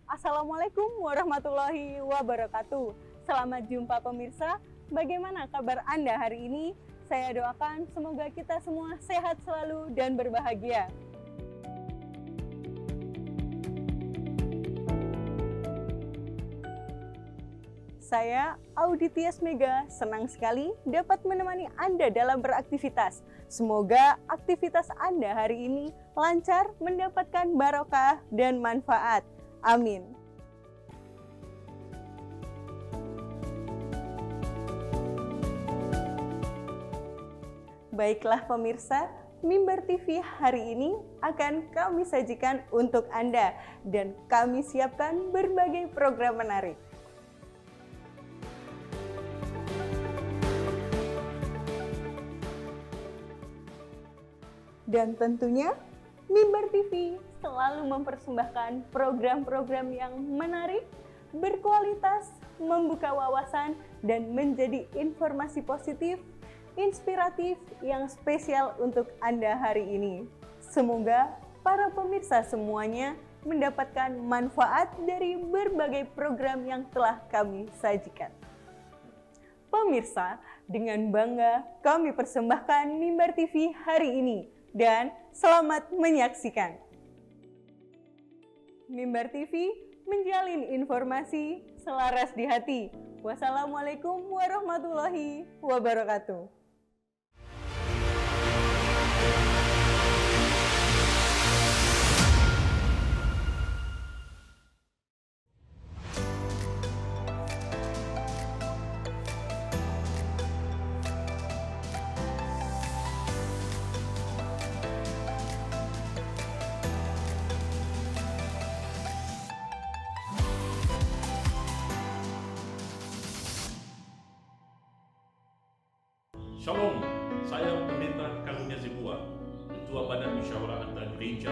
Assalamualaikum warahmatullahi wabarakatuh. Selamat jumpa pemirsa. Bagaimana kabar Anda hari ini? Saya doakan semoga kita semua sehat selalu dan berbahagia. Saya, Audi Tias Mega, senang sekali dapat menemani Anda dalam beraktivitas. Semoga aktivitas Anda hari ini lancar, mendapatkan barokah dan manfaat. Amin. Baiklah pemirsa, Mimbar TV hari ini akan kami sajikan untuk Anda dan kami siapkan berbagai program menarik. Dan tentunya Mimbar TV selalu mempersembahkan program-program yang menarik, berkualitas, membuka wawasan, dan menjadi informasi positif, inspiratif yang spesial untuk Anda hari ini. Semoga para pemirsa semuanya mendapatkan manfaat dari berbagai program yang telah kami sajikan. Pemirsa, dengan bangga kami persembahkan Mimbar TV hari ini. Dan selamat menyaksikan. Mimbar TV menjalin informasi selaras di hati. Wassalamualaikum warahmatullahi wabarakatuh. Shalom, saya Pendeta Karunia Zebua, Ketua Badan Musyawarah Antara Gereja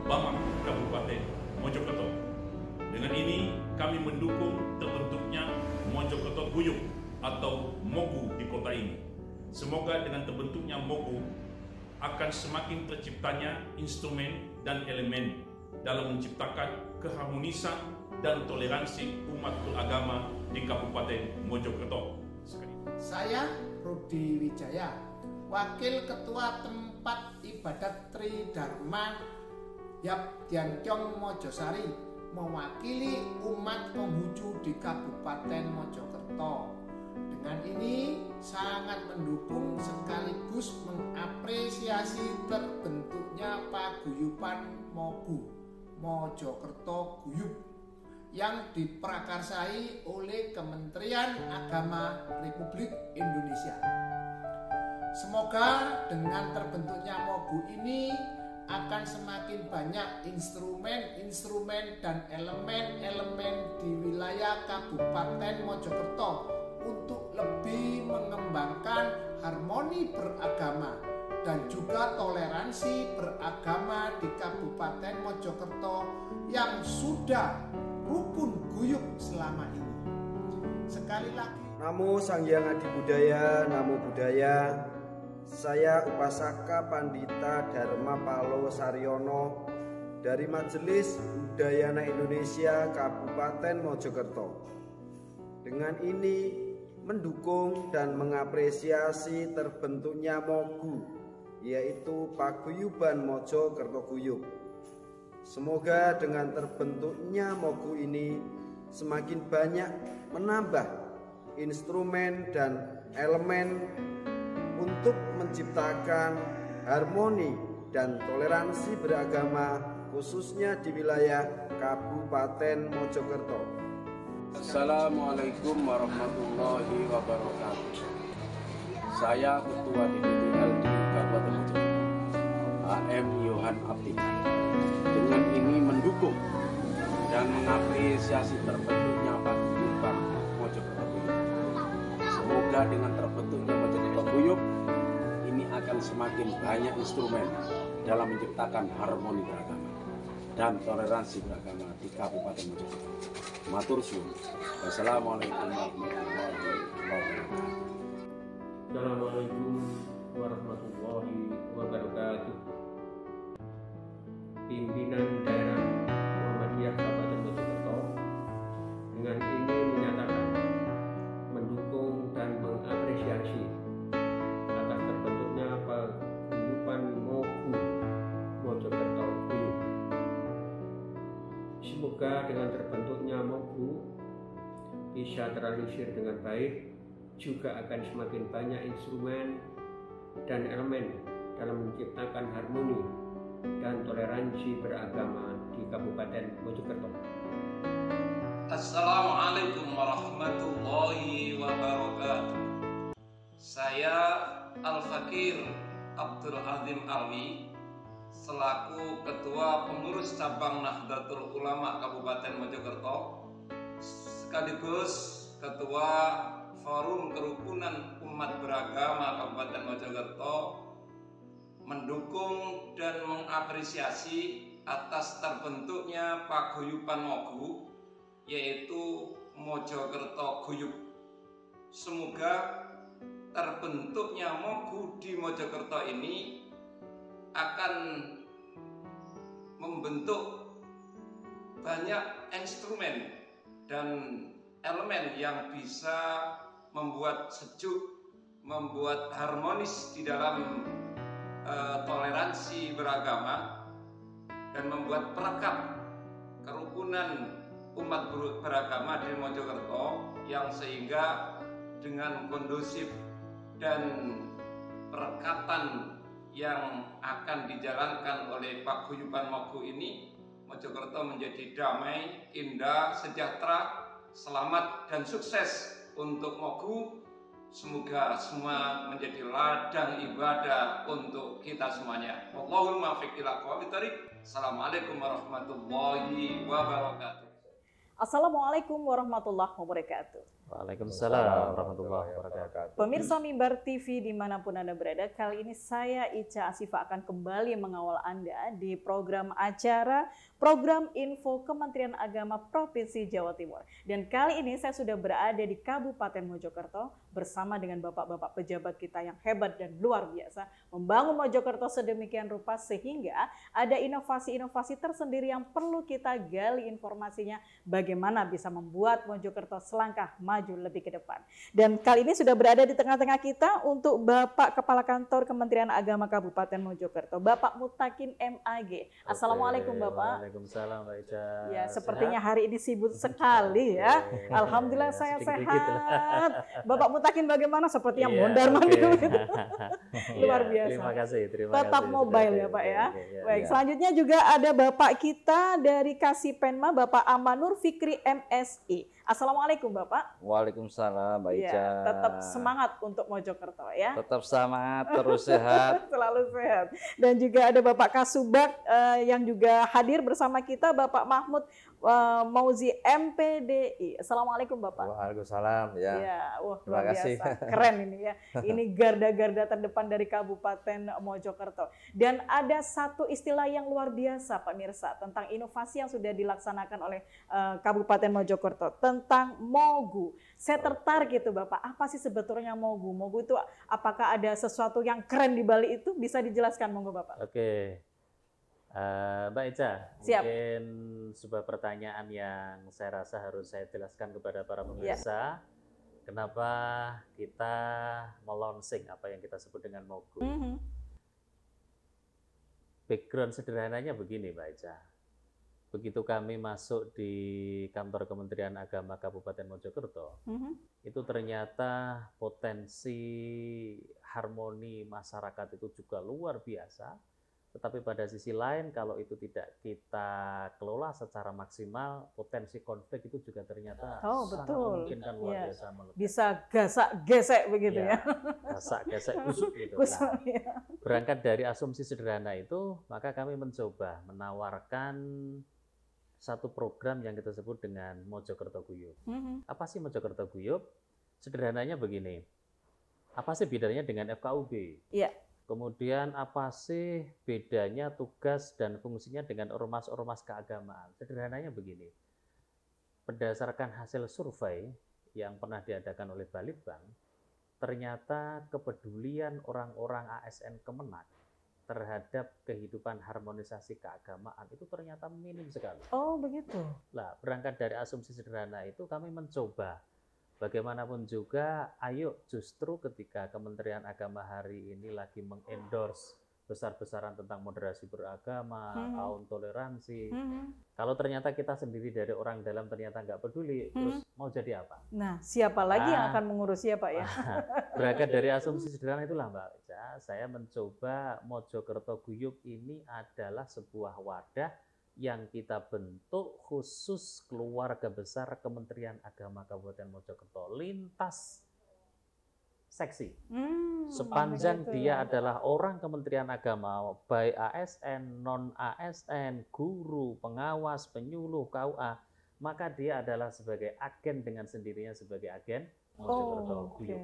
Bamang Kabupaten Mojokerto. Dengan ini kami mendukung terbentuknya Mojokerto Guyup atau MOGU di kota ini. Semoga dengan terbentuknya MOGU akan semakin terciptanya instrumen dan elemen dalam menciptakan keharmonisan dan toleransi umat beragama di Kabupaten Mojokerto. Saya Rudi Wijaya, Wakil Ketua Tempat Ibadat Tri Dharma Yap Diankyong Mojosari, mewakili umat Konghucu di Kabupaten Mojokerto. Dengan ini sangat mendukung sekaligus mengapresiasi terbentuknya paguyuban MOGU, Mojokerto Guyup, yang diprakarsai oleh Kementerian Agama Republik Indonesia. Semoga dengan terbentuknya MOGU ini akan semakin banyak instrumen-instrumen dan elemen-elemen di wilayah Kabupaten Mojokerto untuk lebih mengembangkan harmoni beragama dan juga toleransi beragama di Kabupaten Mojokerto yang sudah rukun guyup selama ini. Sekali lagi, Namo Sang Hyang Adi Budaya, Namo Buddhaya. Saya Upasaka Pandita Dharma Palo Saryono dari Majelis Udayana Indonesia Kabupaten Mojokerto. Dengan ini mendukung dan mengapresiasi terbentuknya MOGU, yaitu Paguyuban Mojokerto Guyup. Semoga dengan terbentuknya MOGU ini semakin banyak menambah instrumen dan elemen untuk menciptakan harmoni dan toleransi beragama khususnya di wilayah Kabupaten Mojokerto. Assalamualaikum warahmatullahi wabarakatuh. Saya Ketua DPRD Kabupaten Mojokerto, AM Yohan Abdi. Dengan ini mendukung dan mengapresiasi terbentuknya paguyuban Mojokerto Guyup. Semoga dengan terbentuknya Mojokerto Guyup ini akan semakin banyak instrumen dalam menciptakan harmoni beragama dan toleransi beragama di Kabupaten Mojokerto. Matur suwun. Wassalamualaikum warahmatullahi wabarakatuh. Assalamualaikum warahmatullahi wabarakatuh. Pimpinan Daerah Muhammadiyah Kabupaten Mojokerto Semoga dengan terbentuknya Mogu bisa terrealisir dengan baik, juga akan semakin banyak instrumen dan elemen dalam menciptakan harmoni dan toleransi beragama di Kabupaten Mojokerto. Assalamualaikum warahmatullahi wabarakatuh. Saya Al-Fakir Abdul Azim Alwi selaku Ketua Pengurus Cabang Nahdlatul Ulama Kabupaten Mojokerto sekaligus Ketua Forum Kerukunan Umat Beragama Kabupaten Mojokerto mendukung dan mengapresiasi atas terbentuknya paguyuban Mogu, yaitu Mojokerto Guyub. Semoga terbentuknya Mogu di Mojokerto ini akan membentuk banyak instrumen dan elemen yang bisa membuat sejuk, membuat harmonis di dalam toleransi beragama dan membuat perekat kerukunan umat beragama di Mojokerto, yang sehingga dengan kondusif dan perekatan yang akan dijalankan oleh paguyuban Mogu ini, Mojokerto menjadi damai, indah, sejahtera, selamat dan sukses untuk Mogu. Semoga semua menjadi ladang ibadah untuk kita semuanya. Allahumma fiq ila aqwamit thariq. Assalamualaikum warahmatullahi wabarakatuh. Assalamualaikum warahmatullahi wabarakatuh. Waalaikumsalam warahmatullahi wabarakatuh. Pemirsa Mimbar TV dimanapun Anda berada, kali ini saya Ica Asifa akan kembali mengawal Anda di program acara Program Info Kementerian Agama Provinsi Jawa Timur. Dan kali ini saya sudah berada di Kabupaten Mojokerto bersama dengan bapak-bapak pejabat kita yang hebat dan luar biasa membangun Mojokerto sedemikian rupa sehingga ada inovasi-inovasi tersendiri yang perlu kita gali informasinya bagaimana bisa membuat Mojokerto selangkah maju lebih ke depan. Dan kali ini sudah berada di tengah-tengah kita untuk Bapak Kepala Kantor Kementerian Agama Kabupaten Mojokerto, Bapak Mutakin MAG. Assalamualaikum Bapak. Waalaikumsalam Mbak Ica. Ya, sepertinya hari ini sibuk sekali ya. Alhamdulillah saya sehat. Bapak Mutakin bagaimana? Seperti yang mondar-mandir gitu. Luar biasa. Terima kasih. Tetap mobile ya Pak ya. Baik, selanjutnya juga ada Bapak kita dari Kasipenma, Bapak Amanur Fikri MSI. Assalamualaikum Bapak. Waalaikumsalam Mbak Ica. Ya, tetap semangat untuk Mojokerto ya. Tetap semangat, terus sehat. Selalu sehat. Dan juga ada Bapak Kasubag yang juga hadir bersama kita, Bapak Mahmud Mauzi MPDI. Assalamualaikum Bapak. Waalaikumsalam ya. Ya, wah, Terima luar kasih. biasa. Keren ini ya. Ini garda-garda terdepan dari Kabupaten Mojokerto. Dan ada satu istilah yang luar biasa Pak Mirsa tentang inovasi yang sudah dilaksanakan oleh Kabupaten Mojokerto tentang Mogu. Saya tertarik itu Bapak. Apa sih sebetulnya Mogu? Mogu itu apakah ada sesuatu yang keren di balik itu? Bisa dijelaskan monggo Bapak. Oke. Mbak Ica, Siap. mungkin sebuah pertanyaan yang saya rasa harus saya jelaskan kepada para pemirsa. Kenapa kita melonsing apa yang kita sebut dengan Mogu? Background sederhananya begini Mbak Ica. Begitu kami masuk di kantor Kementerian Agama Kabupaten Mojokerto, itu ternyata potensi harmoni masyarakat itu juga luar biasa. Tetapi pada sisi lain kalau itu tidak kita kelola secara maksimal, potensi konflik itu juga ternyata sangat memungkinkan luar biasa meledak. Bisa gasak-gesek begitu ya. Gasak-gesek kusuk gitu. Nah, berangkat dari asumsi sederhana itu, maka kami mencoba menawarkan satu program yang kita sebut dengan Mojokerto Guyub. Apa sih Mojokerto Guyub? Sederhananya begini. Apa sih bedanya dengan FKUB? Iya. Kemudian apa sih bedanya tugas dan fungsinya dengan ormas-ormas keagamaan? Sederhananya begini, berdasarkan hasil survei yang pernah diadakan oleh Balitbank, ternyata kepedulian orang-orang ASN Kemenak terhadap kehidupan harmonisasi keagamaan itu ternyata minim sekali. Oh begitu. Nah, berangkat dari asumsi sederhana itu kami mencoba bagaimanapun juga, ayo justru ketika Kementerian Agama hari ini lagi mengendorse besar-besaran tentang moderasi beragama, kaum toleransi. Kalau ternyata kita sendiri dari orang dalam ternyata nggak peduli, terus mau jadi apa? Nah, siapa lagi yang akan mengurus ya Pak ya? Berangkat dari asumsi sederhana itulah Mbak Ica, saya mencoba Mojokerto Guyub ini adalah sebuah wadah yang kita bentuk khusus keluarga besar Kementerian Agama Kabupaten Mojokerto lintas seksi. Sepanjang dia adalah orang Kementerian Agama, baik ASN, non-ASN, guru, pengawas, penyuluh, KUA, maka dia adalah sebagai agen dengan sendirinya sebagai agen Mojokerto Guyub.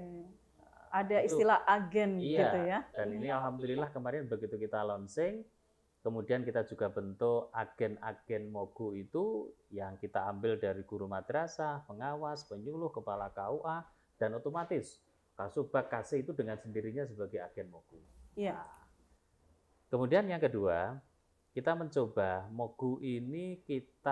Ada istilah agen gitu ya. Dan ini alhamdulillah kemarin begitu kita launching, kemudian kita juga bentuk agen-agen Mogu itu yang kita ambil dari guru madrasah, pengawas, penyuluh, kepala KUA, dan otomatis Kasubag KC itu dengan sendirinya sebagai agen Mogu. Iya. Kemudian yang kedua, kita mencoba Mogu ini kita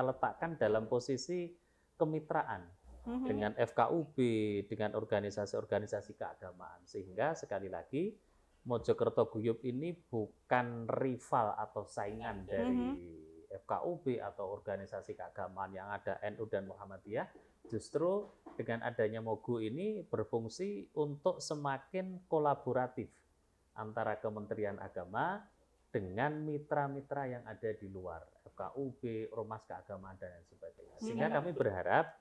letakkan dalam posisi kemitraan dengan FKUB, dengan organisasi-organisasi keagamaan, sehingga sekali lagi Mojokerto Guyub ini bukan rival atau saingan dari FKUB atau organisasi keagamaan yang ada NU dan Muhammadiyah. Justru dengan adanya Mogu ini berfungsi untuk semakin kolaboratif antara Kementerian Agama dengan mitra-mitra yang ada di luar, FKUB, Ormas Keagamaan, dan lain sebagainya. Sehingga kami berharap,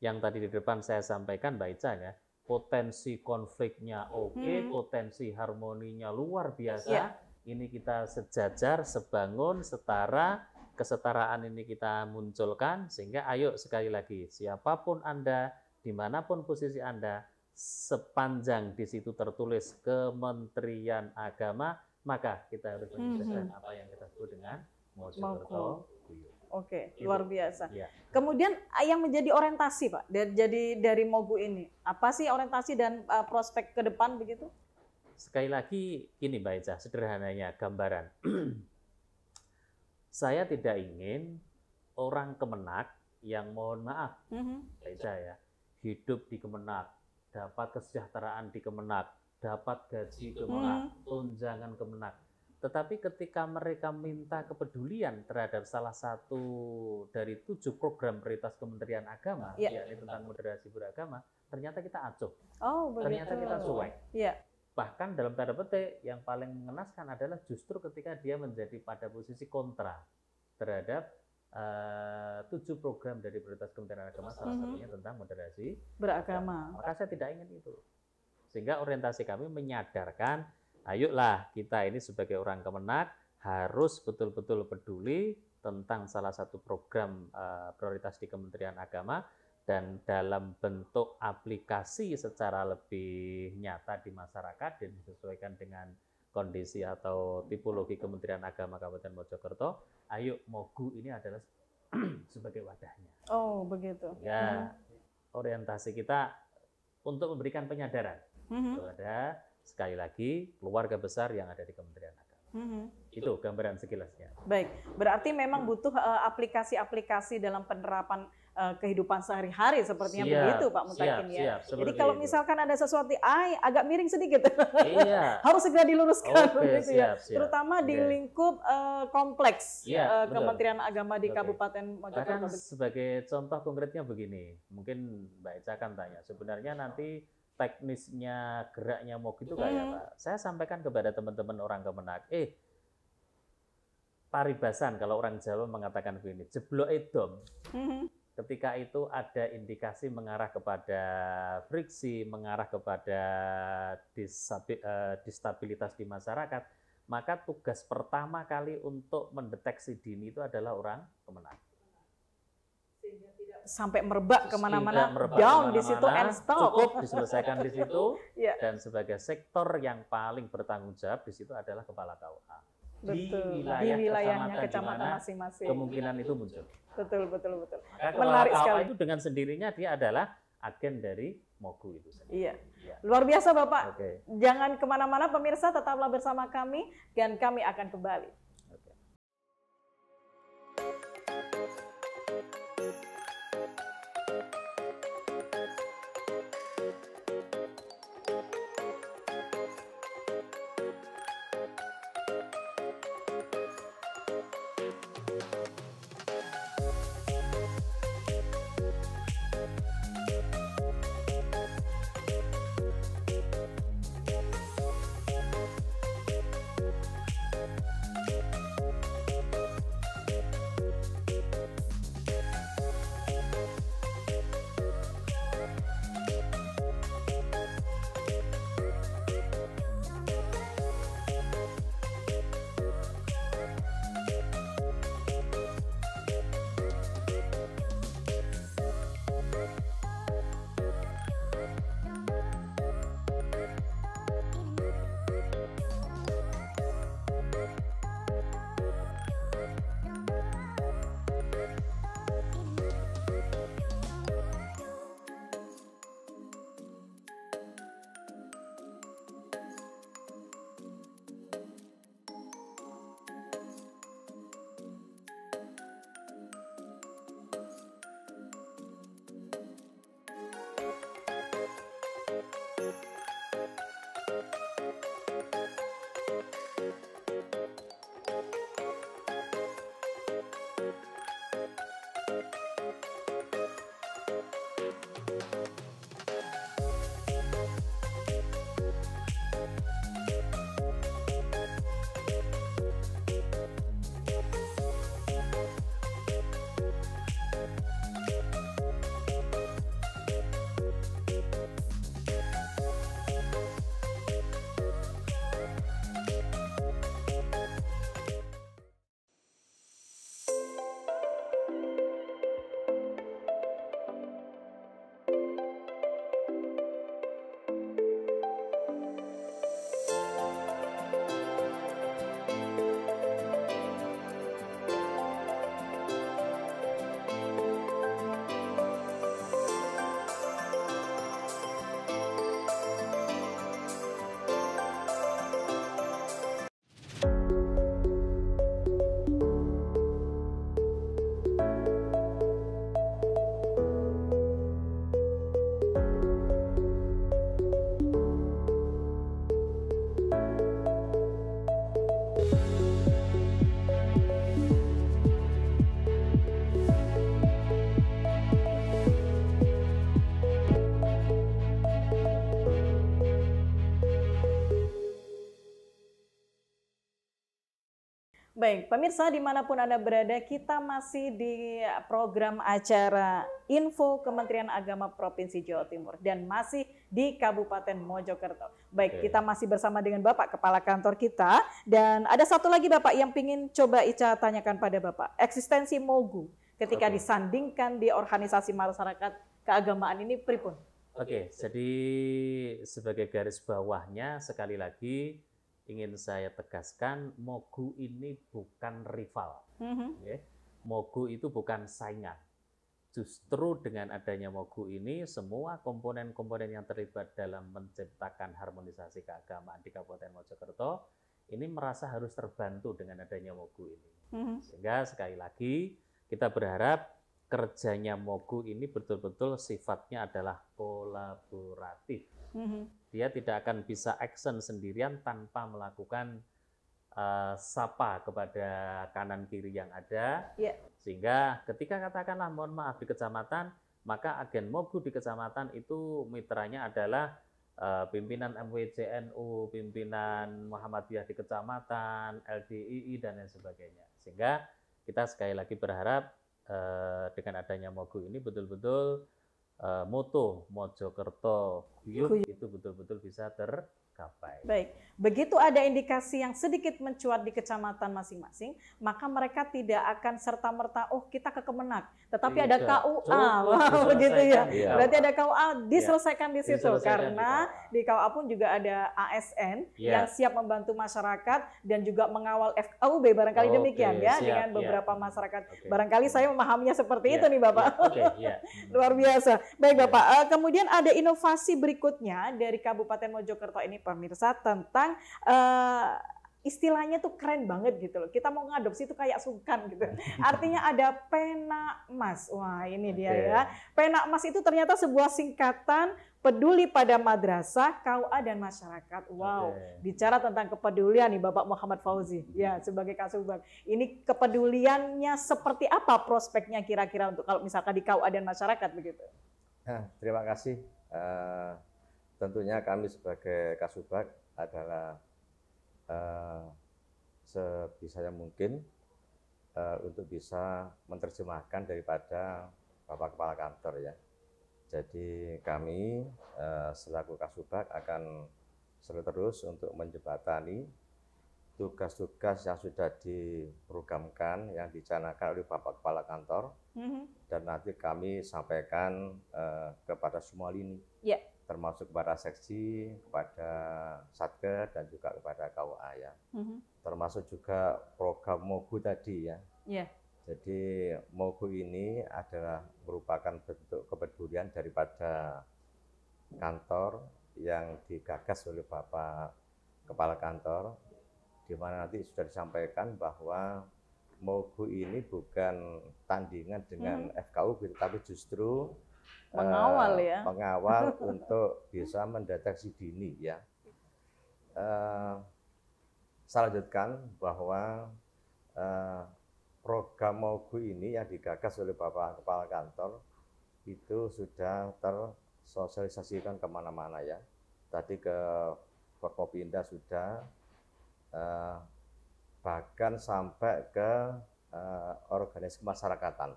yang tadi di depan saya sampaikan Mbak Ica ya, potensi konfliknya oke, potensi harmoninya luar biasa, ini kita sejajar, sebangun, setara, kesetaraan ini kita munculkan, sehingga ayo sekali lagi, siapapun Anda, dimanapun posisi Anda, sepanjang di situ tertulis Kementerian Agama, maka kita harus menjelaskan apa yang kita sebut dengan Mojokerto Guyub. Oke, luar biasa. Ya. Kemudian yang menjadi orientasi Pak, dari Mogu ini, apa sih orientasi dan prospek ke depan begitu? Sekali lagi, ini Mbak Ica, sederhananya gambaran. Saya tidak ingin orang Kemenak yang mohon maaf, Mbak Ica ya, hidup di Kemenak, dapat kesejahteraan di Kemenak, dapat gaji Kemenak, tunjangan Kemenak. Tetapi ketika mereka minta kepedulian terhadap salah satu dari 7 program prioritas Kementerian Agama, yakni tentang moderasi beragama, ternyata kita acuh. Ternyata kita cuek. Bahkan dalam tanda petik yang paling mengenaskan adalah justru ketika dia menjadi pada posisi kontra terhadap 7 program dari prioritas Kementerian Agama, salah satunya tentang moderasi beragama. Maka saya tidak ingin itu. Sehingga orientasi kami menyadarkan, ayolah kita ini sebagai orang Kemenak harus betul-betul peduli tentang salah satu program prioritas di Kementerian Agama, dan dalam bentuk aplikasi secara lebih nyata di masyarakat dan disesuaikan dengan kondisi atau tipologi Kementerian Agama Kabupaten Mojokerto, ayo Mogu ini adalah sebagai wadahnya. Oh, begitu. Ya, orientasi kita untuk memberikan penyadaran kepada sekali lagi keluarga besar yang ada di Kementerian Agama. Itu gambaran sekilasnya. Baik, berarti memang butuh aplikasi-aplikasi dalam penerapan kehidupan sehari-hari sepertinya begitu Pak Mutakin ya. Jadi kalau misalkan ada sesuatu agak miring sedikit, harus segera diluruskan begitu ya. Terutama di lingkup kompleks Kementerian Agama di Kabupaten Mojokerto. Sebagai contoh konkretnya begini, mungkin Mbak Ica akan tanya, sebenarnya nanti teknisnya geraknya Mogu itu kayak apa? Saya sampaikan kepada teman-teman orang Kemenak, paribasan kalau orang Jawa mengatakan begini, jeblok edom. Ketika itu ada indikasi mengarah kepada friksi, mengarah kepada distabilitas di masyarakat, maka tugas pertama kali untuk mendeteksi dini itu adalah orang Kemenak. Sampai merebak kemana-mana, down di situ and stop. Cukup diselesaikan di situ. Dan sebagai sektor yang paling bertanggung jawab di situ adalah kepala KUA. Betul. Di wilayahnya kecamatan masing-masing. Kemungkinan itu muncul. Betul. Maka menarik KUA sekali. Itu dengan sendirinya dia adalah agen dari Mogu itu sendiri. Iya. Luar biasa Bapak. Jangan kemana-mana pemirsa, tetaplah bersama kami dan kami akan kembali. Baik, pemirsa dimanapun Anda berada, kita masih di program acara Info Kementerian Agama Provinsi Jawa Timur dan masih di Kabupaten Mojokerto. Baik, kita masih bersama dengan Bapak Kepala Kantor kita dan ada satu lagi Bapak yang ingin coba Ica tanyakan pada Bapak, eksistensi Mogu ketika disandingkan di organisasi masyarakat keagamaan ini pripun? Oke, jadi sebagai garis bawahnya sekali lagi ingin saya tegaskan, Mogu ini bukan rival. Mogu itu bukan saingan. Justru dengan adanya Mogu ini, semua komponen-komponen yang terlibat dalam menciptakan harmonisasi keagamaan di Kabupaten Mojokerto ini merasa harus terbantu dengan adanya Mogu ini. Sehingga sekali lagi kita berharap kerjanya Mogu ini betul-betul sifatnya adalah kolaboratif. Dia tidak akan bisa action sendirian tanpa melakukan sapa kepada kanan kiri yang ada. Sehingga ketika katakanlah mohon maaf di kecamatan, maka agen Mogu di kecamatan itu mitranya adalah pimpinan MWCNU, pimpinan Muhammadiyah di kecamatan, LDII dan lain sebagainya. Sehingga kita sekali lagi berharap dengan adanya Mogu ini betul-betul moto Mojokerto Guyup itu betul-betul bisa tercapai. Baik, begitu ada indikasi yang sedikit mencuat di kecamatan masing-masing, maka mereka tidak akan serta-merta, oh kita ke Kemenak, tetapi ada KUA, begitu ya. Berarti ada KUA diselesaikan di situ, karena di KUA pun juga ada ASN yang siap membantu masyarakat dan juga mengawal FKUB, barangkali demikian ya, dengan beberapa masyarakat. Barangkali saya memahaminya seperti itu nih Bapak. Luar biasa. Baik Bapak, kemudian ada inovasi berikutnya dari Kabupaten Mojokerto ini pemirsa tentang istilahnya tuh keren banget gitu loh. Kita mau ngadopsi itu kayak sungkan gitu. Artinya ada pena emas. Wah ini dia ya. Pena emas itu ternyata sebuah singkatan peduli pada madrasah, KUA dan masyarakat. Wow, bicara tentang kepedulian nih Bapak Muhammad Fauzi ya sebagai Kasubag. Ini kepeduliannya seperti apa prospeknya kira-kira untuk kalau misalkan di KUA dan masyarakat begitu? Terima kasih. Tentunya kami sebagai Kasubag adalah sebisanya mungkin untuk bisa menerjemahkan daripada Bapak Kepala Kantor ya. Jadi kami selaku Kasubag akan terus untuk menjembatani tugas-tugas yang sudah diprogramkan, yang dicanangkan oleh Bapak Kepala Kantor, dan nanti kami sampaikan kepada semua lini, termasuk kepada seksi, kepada Satker, dan juga kepada KUA ya. Termasuk juga program Mogu tadi ya. Jadi Mogu ini adalah merupakan bentuk kepedulian daripada kantor yang digagas oleh Bapak Kepala Kantor, di mana nanti sudah disampaikan bahwa Mogu ini bukan tandingan dengan FKUB, tapi justru mengawal ya. Mengawal untuk bisa mendeteksi dini ya. Saya lanjutkan bahwa program Mogu ini yang digagas oleh Bapak Kepala Kantor itu sudah tersosialisasikan kemana-mana ya. Tadi ke Forkopimda sudah, bahkan sampai ke organisasi kemasyarakatan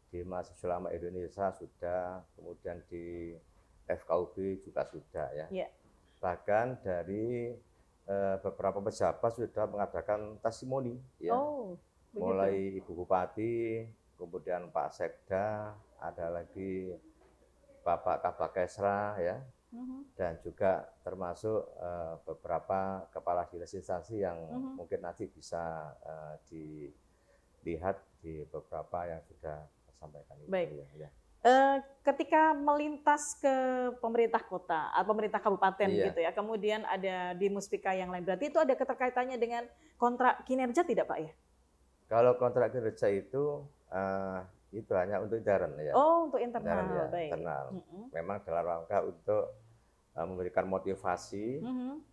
di Mahasiswa Ulama Indonesia sudah, kemudian di FKUB juga sudah ya. Bahkan dari beberapa pejabat sudah mengadakan testimoni ya. Mulai Ibu Bupati, kemudian Pak Sekda, ada lagi Bapak Kabakesra ya. Dan juga termasuk beberapa kepala dinas instansi yang mungkin nanti bisa dilihat di beberapa yang sudah sampaikan itu. Baik. Ya. Ketika melintas ke pemerintah kota atau pemerintah kabupaten gitu ya, kemudian ada di Muspika yang lain, berarti itu ada keterkaitannya dengan kontrak kinerja tidak Pak ya? Kalau kontrak kinerja itu hanya untuk intern ya. Oh, untuk internal. Ya, baik. Internal. Memang dalam rangka untuk memberikan motivasi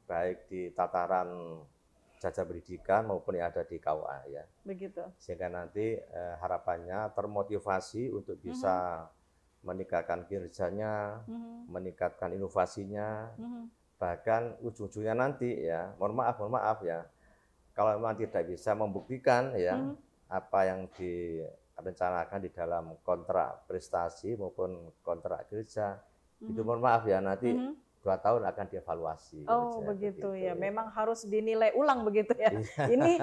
baik di tataran jasa pendidikan maupun yang ada di KUA ya. Begitu. Sehingga nanti harapannya termotivasi untuk bisa meningkatkan kinerjanya, meningkatkan inovasinya, bahkan ujung-ujungnya nanti ya, mohon maaf ya, kalau memang tidak bisa membuktikan ya apa yang direncanakan di dalam kontrak prestasi maupun kontrak kerja, itu mohon maaf ya nanti 2 tahun akan dievaluasi. Oh begitu ya, memang harus dinilai ulang begitu ya. Ini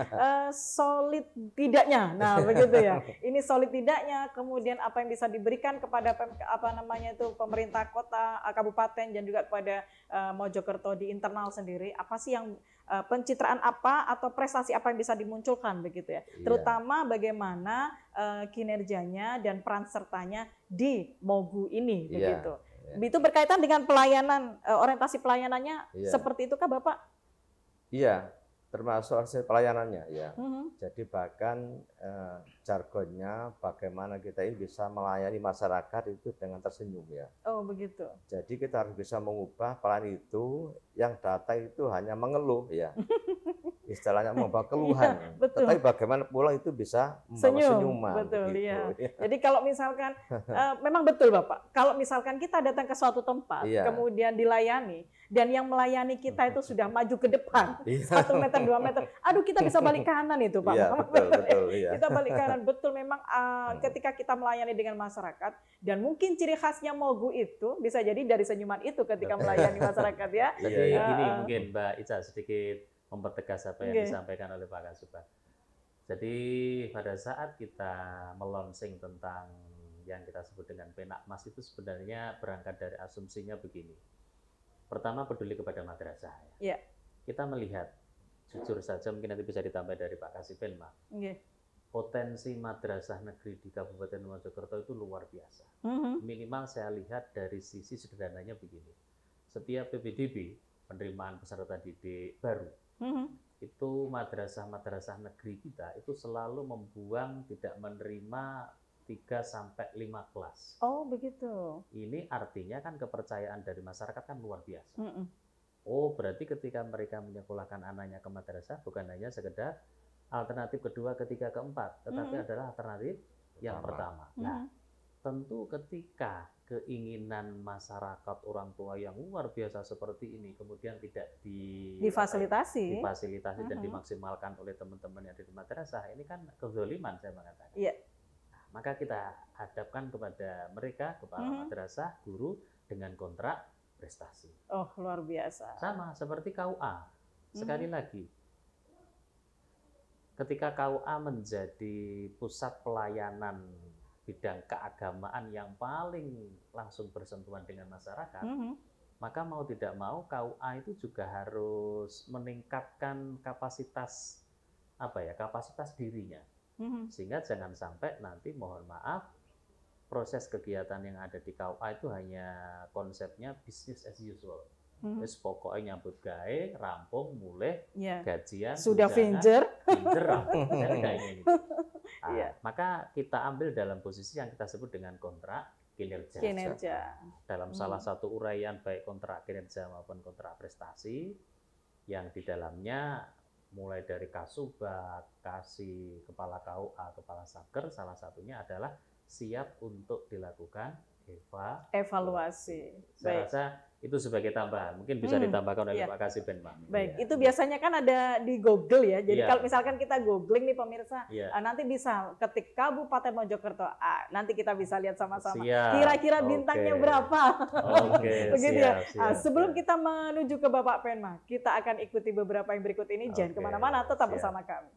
solid tidaknya, nah begitu ya. Ini solid tidaknya, kemudian apa yang bisa diberikan kepada pemerintah kota, kabupaten dan juga kepada Mojokerto di internal sendiri. Apa sih yang pencitraan apa atau prestasi apa yang bisa dimunculkan begitu ya. Terutama bagaimana kinerjanya dan peran sertanya di Mogu ini begitu. Itu berkaitan dengan pelayanan, orientasi pelayanannya seperti itu kah Bapak? Iya, termasuk orientasi pelayanannya ya. Jadi bahkan jargonnya bagaimana kita ini bisa melayani masyarakat itu dengan tersenyum ya. Oh begitu. Jadi kita harus bisa mengubah pelan itu yang datang itu hanya mengeluh ya. Istilahnya membawa keluhan, tetapi bagaimana pula itu bisa membawa senyuman. Betul, iya. Jadi kalau misalkan, memang betul Bapak, kalau misalkan kita datang ke suatu tempat, kemudian dilayani, dan yang melayani kita itu sudah maju ke depan, 1 meter, 2 meter, aduh kita bisa balik kanan itu Pak. Betul, kita balik kanan, betul memang ketika kita melayani dengan masyarakat, dan mungkin ciri khasnya Mogu itu bisa jadi dari senyuman itu ketika melayani masyarakat ya. Jadi gini mungkin Mbak Ica sedikit mempertegas apa yang disampaikan oleh Pak Kasubag. Jadi pada saat kita melonsing tentang yang kita sebut dengan Penakmas itu sebenarnya berangkat dari asumsinya begini. Pertama peduli kepada madrasah. Ya. Kita melihat, jujur saja mungkin nanti bisa ditambah dari Pak Kasipen, Mak. Potensi madrasah negeri di Kabupaten Mojokerto itu luar biasa. Minimal saya lihat dari sisi sederhananya begini. Setiap PPDB, penerimaan peserta didik baru, itu madrasah-madrasah negeri kita itu selalu membuang tidak menerima 3-5 kelas. Oh begitu. Ini artinya kan kepercayaan dari masyarakat kan luar biasa. Oh berarti ketika mereka menyekolahkan anaknya ke madrasah bukan hanya sekedar alternatif kedua, ketiga, keempat, tetapi adalah alternatif yang pertama. Nah tentu ketika keinginan masyarakat orang tua yang luar biasa seperti ini kemudian tidak difasilitasi dan dimaksimalkan oleh teman-teman yang ada di madrasah, ini kan kezaliman saya mengatakan. Nah, maka kita hadapkan kepada mereka, kepala madrasah, guru dengan kontrak prestasi. Oh luar biasa. Sama seperti KUA. Sekali lagi, ketika KUA menjadi pusat pelayanan bidang keagamaan yang paling langsung bersentuhan dengan masyarakat, maka mau tidak mau KUA itu juga harus meningkatkan kapasitas kapasitas dirinya, sehingga jangan sampai nanti mohon maaf proses kegiatan yang ada di KUA itu hanya konsepnya business as usual. Terus pokoknya nyambut gawe, rampung, mulai, gajian, sudah finger rampung. Saya tidak ingin itu. Maka kita ambil dalam posisi yang kita sebut dengan kontrak kinerja. Dalam salah satu uraian baik kontrak kinerja maupun kontrak prestasi yang di dalamnya mulai dari Kasubag, Kasih, Kepala KUA, Kepala Satker, salah satunya adalah siap untuk dilakukan evaluasi. Saya rasa itu sebagai tambahan, mungkin bisa ditambahkan oleh Pak Kasipen, Pak. Baik, itu biasanya kan ada di Google ya. Jadi kalau misalkan kita googling nih pemirsa, nanti bisa ketik Kabupaten Mojokerto, nanti kita bisa lihat sama-sama. Kira-kira bintangnya berapa? Begitu ya. Sebelum kita menuju ke Bapak Penma, kita akan ikuti beberapa yang berikut ini. Jangan kemana-mana, tetap bersama kami.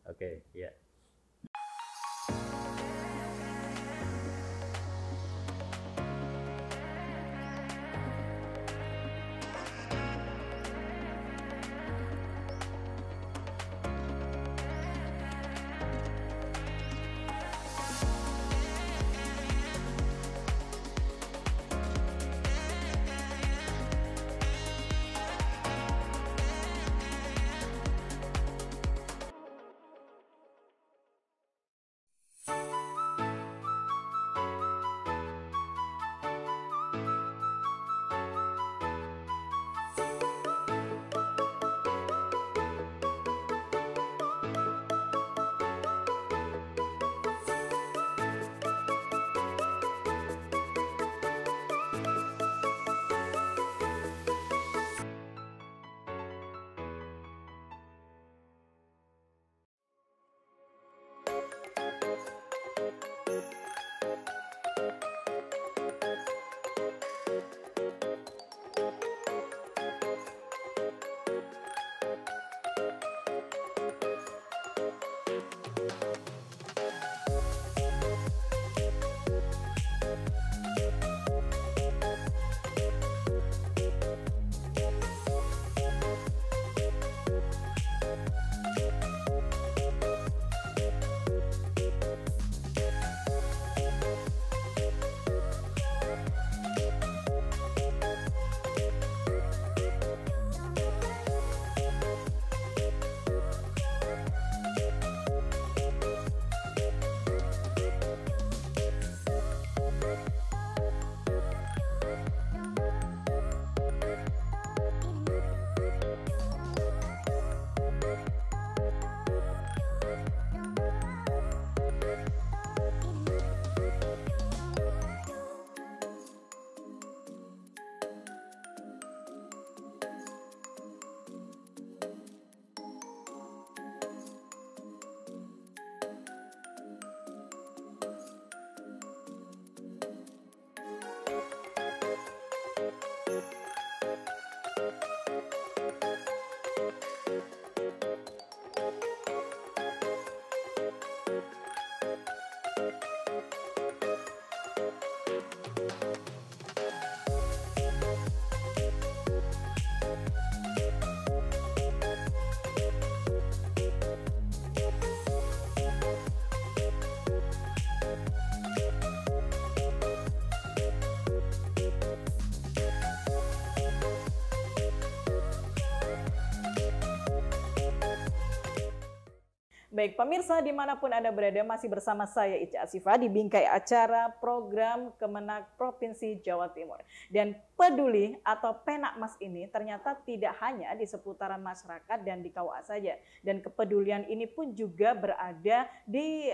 Baik, pemirsa dimanapun Anda berada, masih bersama saya Ica Asifah di bingkai acara program Kemenag Provinsi Jawa Timur. Dan peduli atau Penakmas ini ternyata tidak hanya di seputaran masyarakat dan di KUA saja. Dan kepedulian ini pun juga berada di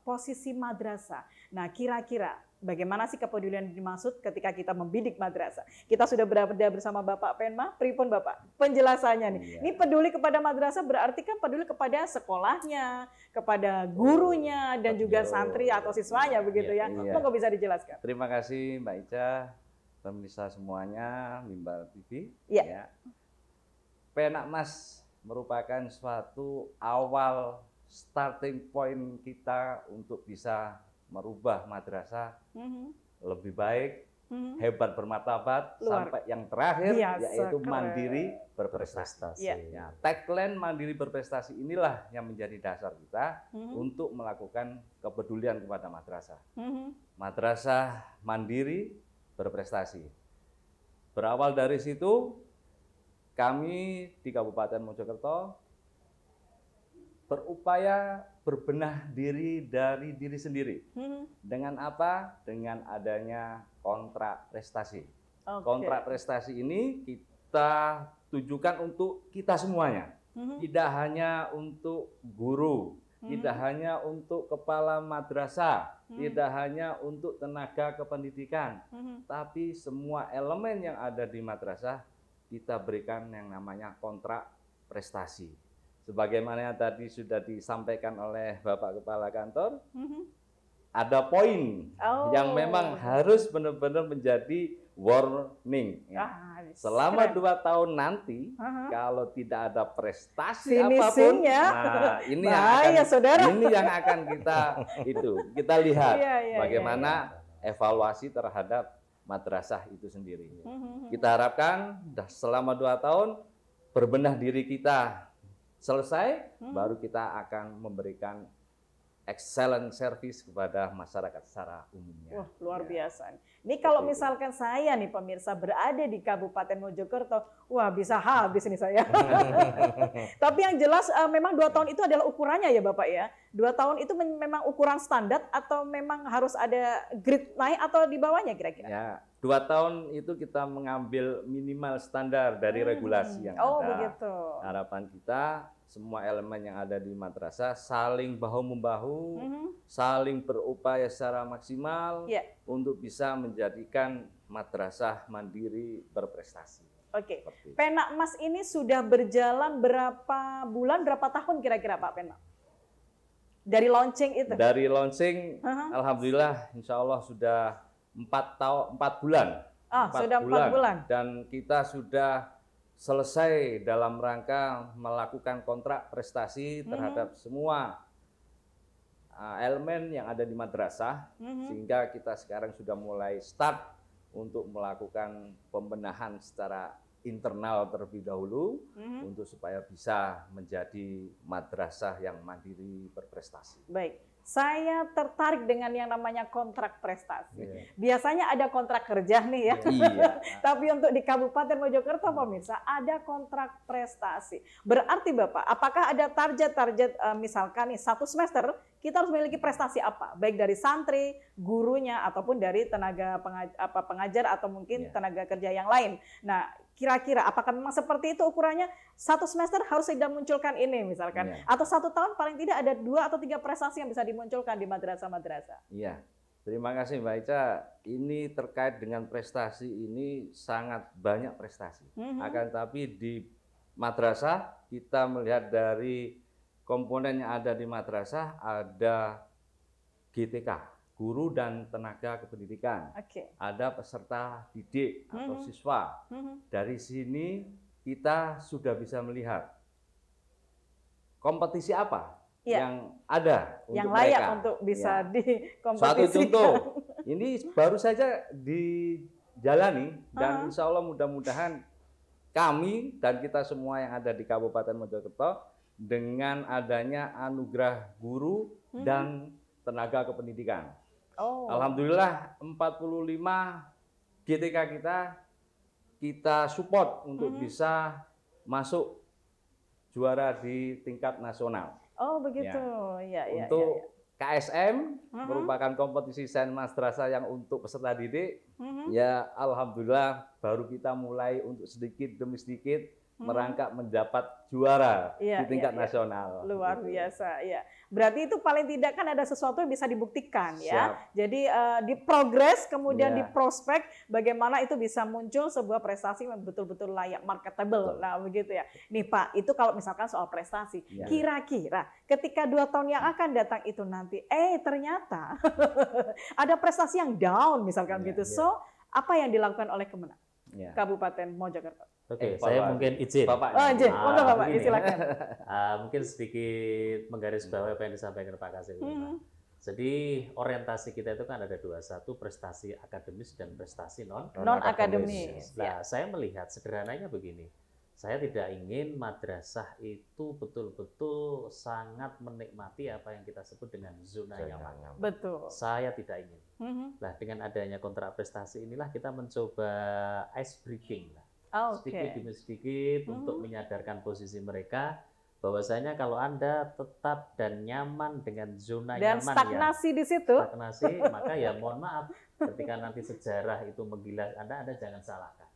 posisi madrasah. Nah, kira-kira bagaimana sih kepedulian dimaksud ketika kita membidik madrasah? Kita sudah berada bersama Bapak Penma. Pripun Bapak penjelasannya nih? Iya. Ini peduli kepada madrasah berarti kan peduli kepada sekolahnya, kepada gurunya, dan juga santri atau siswanya begitu ya. Iya. Monggo bisa dijelaskan. Terima kasih Mbak Ica, pemirsa semuanya, Mimbar TV. Iya. Ya. Penakmas merupakan suatu awal starting point kita untuk bisa merubah madrasah lebih baik, hebat bermartabat, sampai yang terakhir yaitu mandiri berprestasi. Ya, tagline mandiri berprestasi inilah yang menjadi dasar kita untuk melakukan kepedulian kepada madrasah. Madrasah mandiri berprestasi. Berawal dari situ, kami di Kabupaten Mojokerto berupaya berbenah diri dari diri sendiri. Dengan apa? Dengan adanya kontrak prestasi. Kontrak prestasi ini kita tujukan untuk kita semuanya. Tidak hanya untuk guru, tidak hanya untuk kepala madrasah, tidak hanya untuk tenaga kependidikan, tapi semua elemen yang ada di madrasah kita berikan yang namanya kontrak prestasi. Sebagaimana tadi sudah disampaikan oleh Bapak Kepala Kantor, ada poin yang memang harus benar-benar menjadi warning. Selama 2 tahun nanti, kalau tidak ada prestasi apapun, nah ini yang akan kita lihat bagaimana evaluasi terhadap madrasah itu sendiri. Kita harapkan selama 2 tahun berbenah diri kita selesai, baru kita akan memberikan excellent service kepada masyarakat secara umumnya. Wah, luar biasa. Ini kalau misalkan saya nih pemirsa berada di Kabupaten Mojokerto, wah bisa habis ini saya. Tapi yang jelas memang 2 tahun itu adalah ukurannya ya Bapak ya. 2 tahun itu memang ukuran standar atau memang harus ada grade naik atau di bawahnya kira-kira? Ya, 2 tahun itu kita mengambil minimal standar dari regulasi yang ada. Oh begitu. Harapan kita semua elemen yang ada di madrasah saling bahu-membahu, saling berupaya secara maksimal untuk bisa menjadikan madrasah mandiri berprestasi. Oke, Penakmas ini sudah berjalan berapa bulan, berapa tahun kira-kira Pak Penmak? Dari launching itu? Dari launching, alhamdulillah, insya Allah sudah 4 bulan. Sudah 4 bulan. Dan kita sudah selesai dalam rangka melakukan kontrak prestasi terhadap semua elemen yang ada di madrasah, sehingga kita sekarang sudah mulai start untuk melakukan pembenahan secara internal terlebih dahulu untuk supaya bisa menjadi madrasah yang mandiri berprestasi. Baik. Saya tertarik dengan yang namanya kontrak prestasi. Biasanya ada kontrak kerja nih ya. Tapi untuk di Kabupaten Mojokerto pemirsa ada kontrak prestasi. Berarti Bapak, apakah ada target-target misalkan nih 1 semester kita harus memiliki prestasi apa? Baik dari santri, gurunya ataupun dari tenaga pengajar atau mungkin tenaga kerja yang lain. Nah, kira-kira apakah memang seperti itu ukurannya? 1 semester harus sudah munculkan ini misalkan, atau 1 tahun paling tidak ada 2 atau 3 prestasi yang bisa dimunculkan di madrasah-madrasah. Iya, terima kasih Mbak Ica. Ini terkait dengan prestasi ini sangat banyak prestasi. Akan tapi di madrasah kita melihat dari komponen yang ada di madrasah ada GTK, guru dan tenaga kependidikan. Ada peserta didik atau siswa. Dari sini kita sudah bisa melihat kompetisi apa yang ada untuk yang layak mereka. Untuk bisa dikompetisikan. Suatu contoh, ini baru saja dijalani dan insya Allah mudah-mudahan kami dan kita semua yang ada di Kabupaten Mojokerto dengan adanya anugerah guru dan tenaga kependidikan. Alhamdulillah 45 GTK kita support untuk bisa masuk juara di tingkat nasional. Oh begitu, ya. Untuk KSM merupakan kompetisi Sains Madrasah yang untuk peserta didik. Ya alhamdulillah baru kita mulai untuk sedikit demi sedikit merangkak mendapat juara di tingkat nasional. Luar biasa, ya. Berarti itu paling tidak kan ada sesuatu yang bisa dibuktikan, ya. Jadi di progres, kemudian di prospek, bagaimana itu bisa muncul sebuah prestasi yang betul-betul layak marketable. Nah begitu ya. Nih Pak, itu kalau misalkan soal prestasi, kira-kira ketika 2 tahun yang akan datang itu nanti, ternyata ada prestasi yang down misalkan gitu. So, apa yang dilakukan oleh Kemenang Kabupaten Mojokerto? Oke, saya mungkin izin. Bapak, silakan. Mungkin sedikit menggarisbawahi apa yang disampaikan Pak Kasih. Jadi orientasi kita itu kan ada 2, satu prestasi akademis dan prestasi non akademis. Nah, saya melihat sederhananya begini. Saya tidak ingin madrasah itu betul-betul sangat menikmati apa yang kita sebut dengan zona nyaman. Betul. Saya tidak ingin. Nah, dengan adanya kontrak prestasi inilah kita mencoba ice breaking lah. Sedikit demi sedikit untuk menyadarkan posisi mereka bahwasanya kalau Anda tetap dan nyaman dengan zona dan nyaman stagnasi di situ, maka ya mohon maaf ketika nanti sejarah itu menggilas Anda jangan salahkan.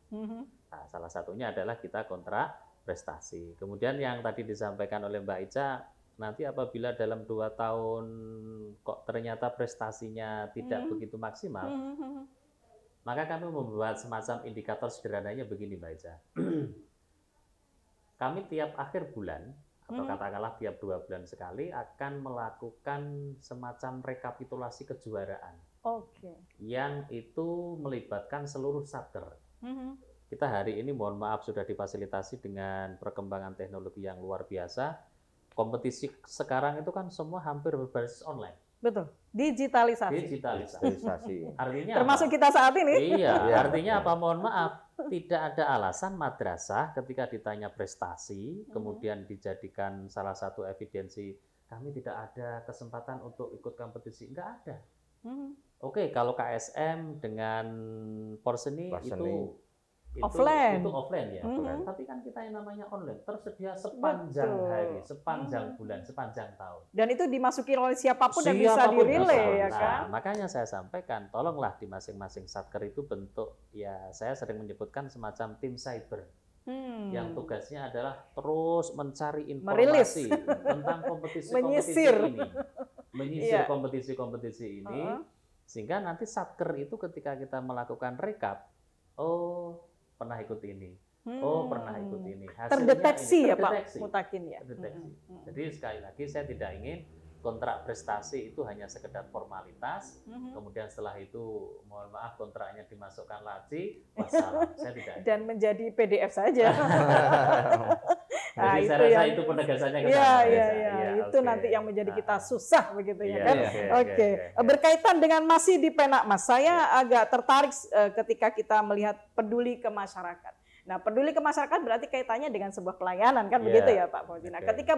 Nah, salah satunya adalah kita kontrak prestasi. Kemudian yang tadi disampaikan oleh Mbak Ica, nanti apabila dalam 2 tahun kok ternyata prestasinya tidak begitu maksimal, maka kami membuat semacam indikator sederhananya begini Mbak Ica. Kami tiap akhir bulan, atau katakanlah tiap 2 bulan sekali, akan melakukan semacam rekapitulasi kejuaraan. Yang itu melibatkan seluruh satker. Kita hari ini mohon maaf sudah difasilitasi dengan perkembangan teknologi yang luar biasa. Kompetisi sekarang itu kan semua hampir berbasis online. Betul, digitalisasi. Artinya termasuk kita saat ini. Iya, artinya apa? Mohon maaf, tidak ada alasan madrasah ketika ditanya prestasi, kemudian dijadikan salah satu evidensi kami tidak ada kesempatan untuk ikut kompetisi. Enggak ada. Oke, kalau KSM dengan Porseni itu offline ya. Tapi kan kita yang namanya online tersedia sepanjang hari, sepanjang bulan, sepanjang tahun. Dan itu dimasuki oleh siapapun dan bisa di-relay ya kan. Makanya saya sampaikan, tolonglah di masing-masing satker itu bentuk, ya saya sering menyebutkan semacam tim cyber. Yang tugasnya adalah terus mencari informasi tentang kompetisi-kompetisi ini. Menyisir kompetisi-kompetisi ini, sehingga nanti satker itu ketika kita melakukan rekap, pernah ikut ini, pernah ikut ini. Hasilnya terdeteksi ini, ya Pak Mutakin ya. Jadi sekali lagi saya tidak ingin kontrak prestasi itu hanya sekedar formalitas, kemudian setelah itu mohon maaf kontraknya dimasukkan laci, wassalam. Saya tidak. Dan menjadi PDF saja. Jadi saya rasa itu penegasannya ke sana. Itu nanti yang menjadi kita susah begitu ya kan. Berkaitan dengan masih di Penakmas, saya agak tertarik ketika kita melihat peduli ke masyarakat. Nah, peduli ke masyarakat berarti kaitannya dengan sebuah pelayanan kan begitu ya Pak Fauzi. Nah, ketika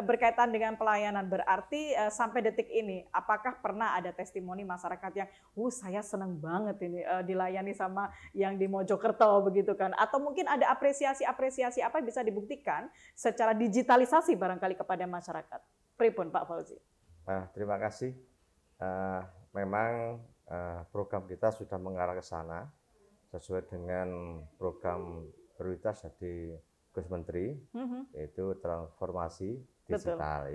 berkaitan dengan pelayanan berarti sampai detik ini apakah pernah ada testimoni masyarakat yang saya senang banget ini dilayani sama yang di Mojokerto begitu kan, atau mungkin ada apresiasi apa yang bisa dibuktikan secara digitalisasi barangkali kepada masyarakat. Pripun Pak Fauzi? Terima kasih. Memang program kita sudah mengarah ke sana sesuai dengan program prioritas dari Gus Menteri, yaitu transformasi digital.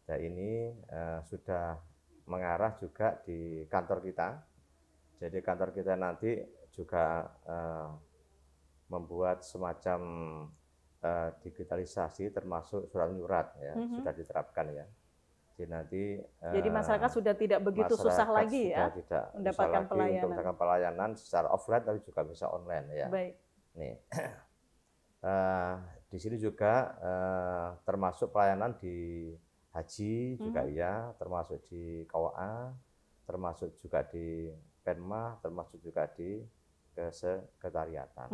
Dan ini sudah mengarah juga di kantor kita. Jadi kantor kita nanti juga membuat semacam digitalisasi termasuk surat menyurat sudah diterapkan ya. Jadi masyarakat sudah tidak begitu susah lagi ya mendapatkan pelayanan secara offline tapi juga bisa online ya. Baik. Nih, di sini juga termasuk pelayanan di haji juga ya, termasuk di KUA, termasuk juga di Penma, termasuk juga di kesekretariatan.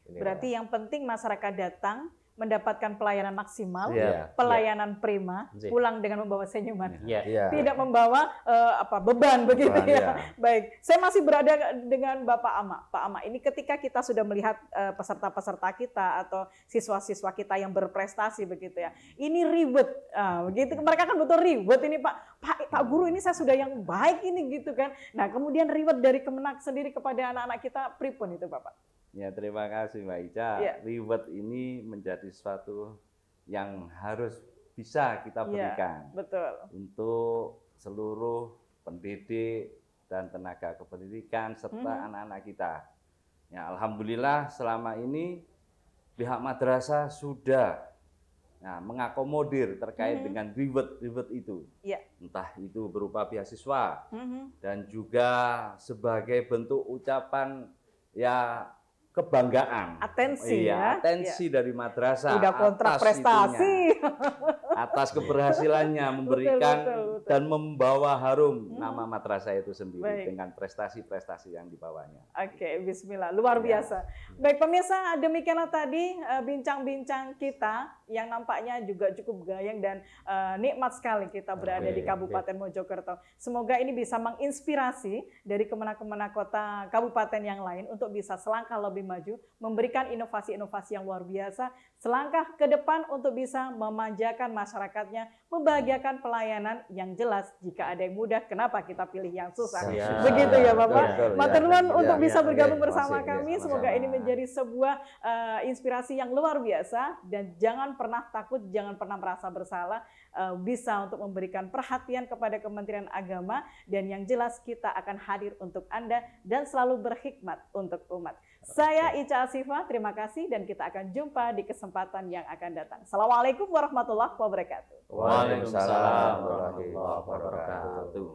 Berarti yang penting masyarakat datang mendapatkan pelayanan maksimal, pelayanan prima, pulang dengan membawa senyuman, tidak membawa beban begitu ya. Baik, saya masih berada dengan Bapak Ama. Pak Ama, ini ketika kita sudah melihat peserta-peserta kita atau siswa-siswa kita yang berprestasi begitu ya, ini ribet, begitu. Mereka kan betul ribet ini Pak Guru, ini saya sudah yang baik ini gitu kan. Nah kemudian ribet dari Kemenak sendiri kepada anak-anak kita, pripun itu Bapak? Ya, terima kasih Mbak Ica. Reward ini menjadi sesuatu yang harus bisa kita berikan untuk seluruh pendidik dan tenaga kependidikan serta anak-anak kita. Ya, alhamdulillah selama ini pihak madrasah sudah mengakomodir terkait dengan reward itu. Entah itu berupa beasiswa dan juga sebagai bentuk ucapan kebanggaan, atensi dari madrasah udah kontrak prestasi atas keberhasilannya memberikan dan membawa harum nama madrasah itu sendiri dengan prestasi-prestasi yang dibawanya. Oke, bismillah, luar biasa. Baik pemirsa, demikianlah tadi bincang-bincang kita yang nampaknya juga cukup gayeng dan nikmat sekali kita berada di Kabupaten Mojokerto. Semoga ini bisa menginspirasi dari Kemenak-Kemenak kota kabupaten yang lain untuk bisa selangkah lebih maju, memberikan inovasi-inovasi yang luar biasa, selangkah ke depan untuk bisa memanjakan masyarakatnya, membahagiakan pelayanan yang jelas. Jika ada yang mudah, kenapa kita pilih yang susah? Begitu ya Bapak. Matur nuwun untuk bisa bergabung bersama kami. Semoga ini menjadi sebuah inspirasi yang luar biasa dan jangan pernah takut, jangan pernah merasa bersalah. Bisa untuk memberikan perhatian kepada Kementerian Agama dan yang jelas kita akan hadir untuk Anda dan selalu berkhidmat untuk umat. Saya Ica Asifah, terima kasih dan kita akan jumpa di kesempatan yang akan datang. Assalamualaikum warahmatullahi wabarakatuh. Waalaikumsalam warahmatullahi wabarakatuh.